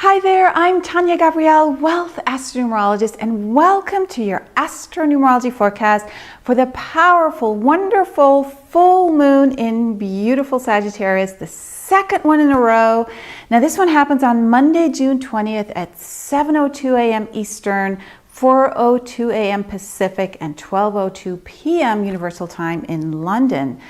Hi there, I'm Tania Gabrielle, Wealth Astronumerologist, and welcome to your Astronumerology forecast for the powerful, wonderful full moon in beautiful Sagittarius, the second one in a row. Now this one happens on Monday, June 20th at 7:02 a.m. Eastern, 4:02 a.m. Pacific, and 12:02 p.m. Universal Time in London.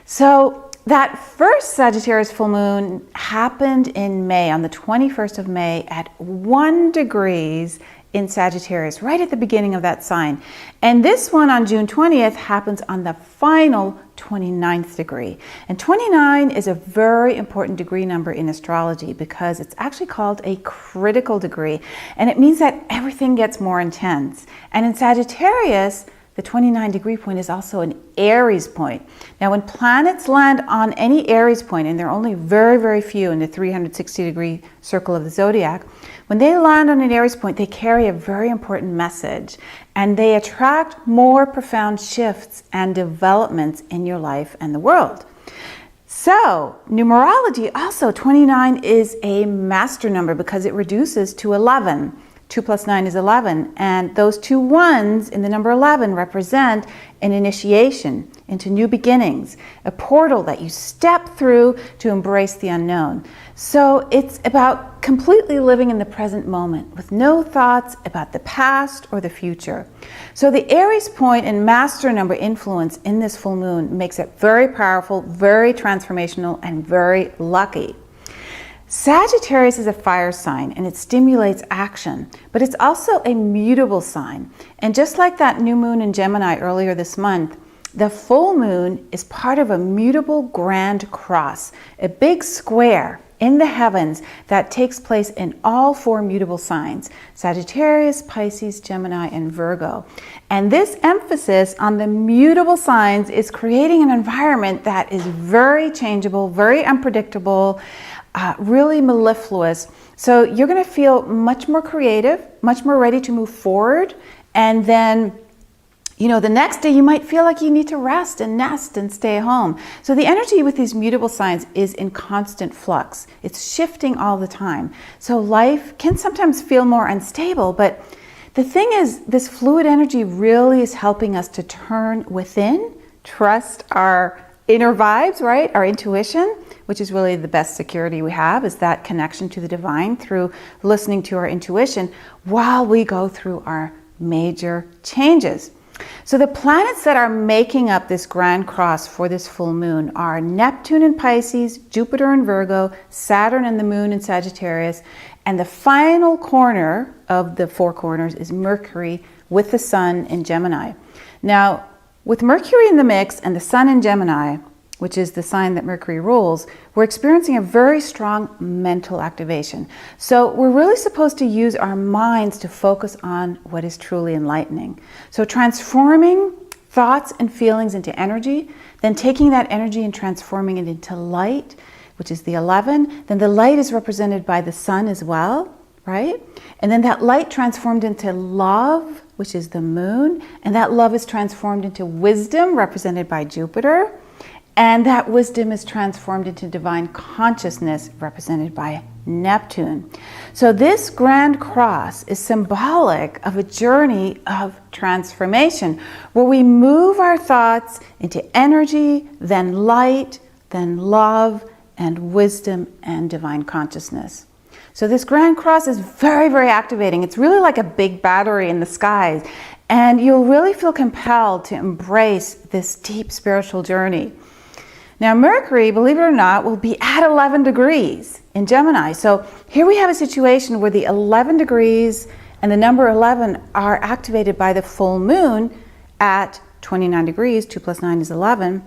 So that first Sagittarius full moon happened in May, on the 21st of May at 1 degrees in Sagittarius, right at the beginning of that sign. And this one on June 20th happens on the final 29th degree. And 29 is a very important degree number in astrology because it's actually called a critical degree. And it means that everything gets more intense. And in Sagittarius, the 29 degree point is also an Aries point. Now, when planets land on any Aries point, and there are only very, very few in the 360 degree circle of the zodiac, when they land on an Aries point, they carry a very important message and they attract more profound shifts and developments in your life and the world. So, numerology also, 29 is a master number because it reduces to 11. 2 plus 9 is 11, and those two ones in the number 11 represent an initiation into new beginnings, a portal that you step through to embrace the unknown. So it's about completely living in the present moment with no thoughts about the past or the future. So the Aries point and master number influence in this full moon makes it very powerful, very transformational, and very lucky. Sagittarius is a fire sign and it stimulates action, but it's also a mutable sign. And just like that new moon in Gemini earlier this month, the full moon is part of a mutable grand cross, a big square in the heavens that takes place in all four mutable signs: Sagittarius, Pisces, Gemini, and Virgo. And this emphasis on the mutable signs is creating an environment that is very changeable, very unpredictable, really mellifluous. So you're going to feel much more creative, much more ready to move forward. And then, the next day you might feel like you need to rest and nest and stay home. So the energy with these mutable signs is in constant flux. It's shifting all the time. So life can sometimes feel more unstable, but the thing is, this fluid energy really is helping us to turn within, trust our inner vibes, right? Our intuition, which is really the best security we have, is that connection to the divine through listening to our intuition while we go through our major changes. So the planets that are making up this grand cross for this full moon are Neptune in Pisces, Jupiter in Virgo, Saturn and the moon in Sagittarius, and the final corner of the four corners is Mercury with the sun in Gemini. Now, with Mercury in the mix and the sun in Gemini, which is the sign that Mercury rules, we're experiencing a very strong mental activation. So we're really supposed to use our minds to focus on what is truly enlightening. So transforming thoughts and feelings into energy, then taking that energy and transforming it into light, which is the 11. Then the light is represented by the sun as well, right? And then that light transformed into love, which is the moon. And that love is transformed into wisdom, represented by Jupiter. And that wisdom is transformed into divine consciousness, represented by Neptune. So this grand cross is symbolic of a journey of transformation, where we move our thoughts into energy, then light, then love, and wisdom and divine consciousness. So this grand cross is very, very activating. It's really like a big battery in the skies. And you'll really feel compelled to embrace this deep spiritual journey. Now, Mercury, believe it or not, will be at 11 degrees in Gemini. So here we have a situation where the 11 degrees and the number 11 are activated by the full moon at 29 degrees. 2 plus 9 is 11,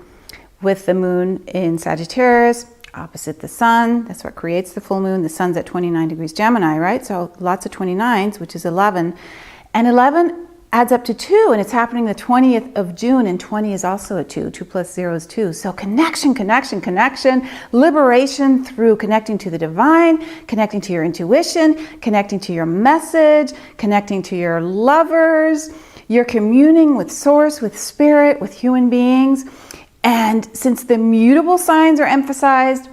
with the moon in Sagittarius opposite the sun. That's what creates the full moon. The sun's at 29 degrees Gemini, right? So lots of 29s, which is 11. And 11 adds up to 2, and it's happening the 20th of June, and 20 is also a 2. 2 plus 0 is 2. So connection, liberation through connecting to the divine, connecting to your intuition, connecting to your message, connecting to your lovers. You're communing with source, with spirit, with human beings. And since the mutable signs are emphasized,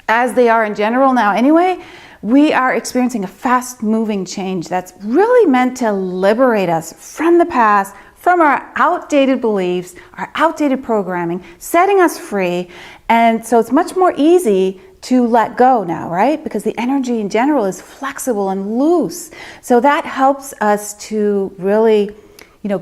as they are in general now anyway, we are experiencing a fast-moving change that's really meant to liberate us from the past, from our outdated beliefs, our outdated programming, setting us free. And so it's much more easy to let go now, right? Because the energy in general is flexible and loose. So that helps us to really,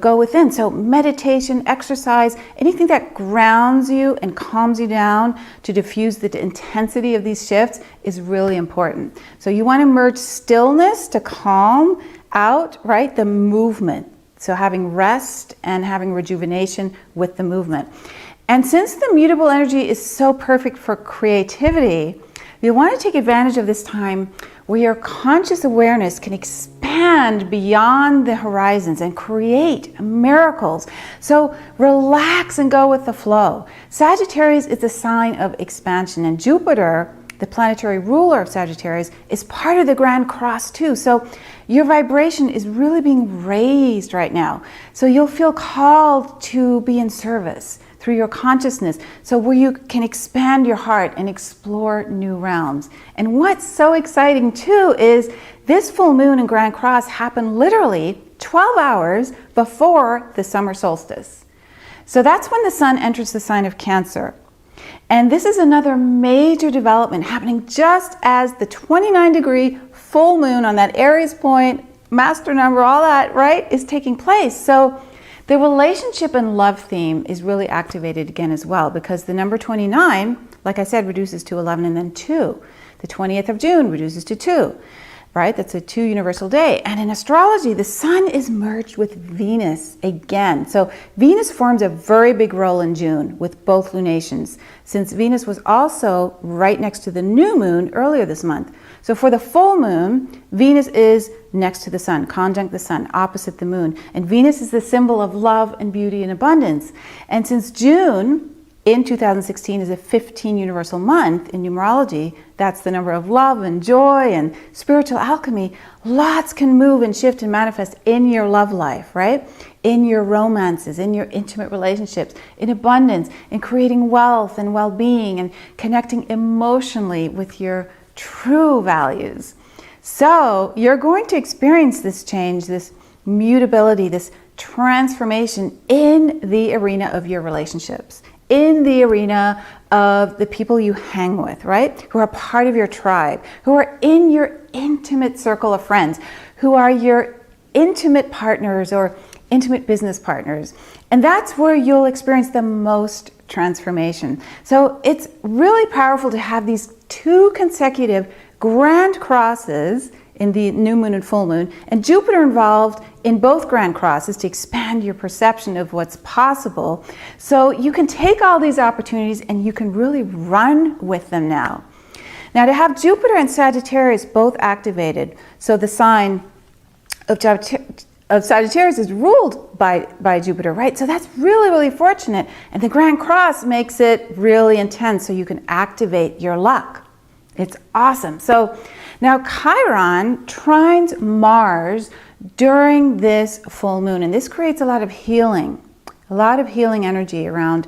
go within. So meditation, exercise, anything that grounds you and calms you down to diffuse the intensity of these shifts is really important. So you want to merge stillness to calm out, right? The movement. So having rest and having rejuvenation with the movement. And since the mutable energy is so perfect for creativity, you want to take advantage of this time where your conscious awareness can expand beyond the horizons and create miracles. So relax and go with the flow. Sagittarius is a sign of expansion, and Jupiter, the planetary ruler of Sagittarius, is part of the Grand Cross too. So your vibration is really being raised right now. So you'll feel called to be in service through your consciousness, so where you can expand your heart and explore new realms. And what's so exciting too is this full moon in Grand Cross happened literally 12 hours before the summer solstice. So that's when the sun enters the sign of Cancer. And this is another major development happening just as the 29-degree full moon on that Aries point, master number, all that, right, is taking place. So the relationship and love theme is really activated again as well, because the number 29, like I said, reduces to 11 and then 2. The 20th of June reduces to 2, right? That's a 2 universal day. And in astrology, the sun is merged with Venus again. So Venus forms a very big role in June with both lunations, since Venus was also right next to the new moon earlier this month. So for the full moon, Venus is next to the sun, conjunct the sun, opposite the moon. And Venus is the symbol of love and beauty and abundance. And since June in 2016 is a 15 universal month in numerology, that's the number of love and joy and spiritual alchemy, lots can move and shift and manifest in your love life, right? In your romances, in your intimate relationships, in abundance, in creating wealth and well-being and connecting emotionally with your true values. So you're going to experience this change, this mutability, this transformation in the arena of your relationships, in the arena of the people you hang with, right? Who are part of your tribe, who are in your intimate circle of friends, who are your intimate partners or intimate business partners. And that's where you'll experience the most transformation. So it's really powerful to have these 2 consecutive grand crosses in the new moon and full moon, and Jupiter involved in both grand crosses to expand your perception of what's possible. So you can take all these opportunities and you can really run with them now. Now, to have Jupiter and Sagittarius both activated, so the sign of Sagittarius is ruled by Jupiter, right? So that's really, really fortunate. And the Grand Cross makes it really intense so you can activate your luck. It's awesome. So now Chiron trines Mars during this full moon, and this creates a lot of healing energy around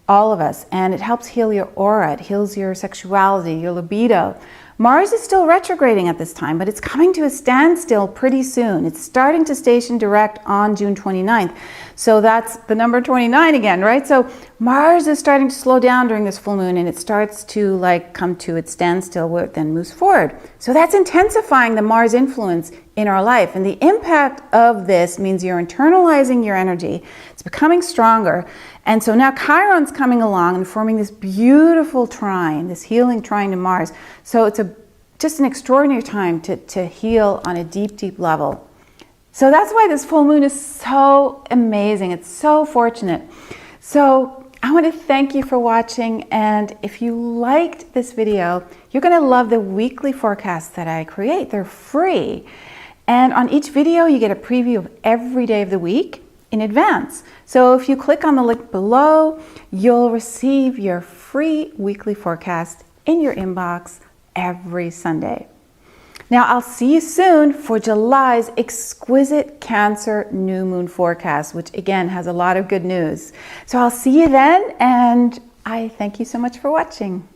all of us, and it helps heal your aura, it heals your sexuality, your libido. Mars is still retrograding at this time, but it's coming to a standstill pretty soon. It's starting to station direct on June 29th. So that's the number 29 again, right? So Mars is starting to slow down during this full moon, and it starts to come to its standstill where it then moves forward. So that's intensifying the Mars influence in our life. And the impact of this means you're internalizing your energy. It's becoming stronger. And so now Chiron's coming along and forming this beautiful trine, this healing trine to Mars. So it's just an extraordinary time to heal on a deep, deep level. So that's why this full moon is so amazing. It's so fortunate. So I want to thank you for watching. And if you liked this video, you're going to love the weekly forecasts that I create. They're free. And on each video, you get a preview of every day of the week in advance. So if you click on the link below, you'll receive your free weekly forecast in your inbox every Sunday. Now, I'll see you soon for July's exquisite Cancer new moon forecast, which again has a lot of good news. So I'll see you then, and I thank you so much for watching.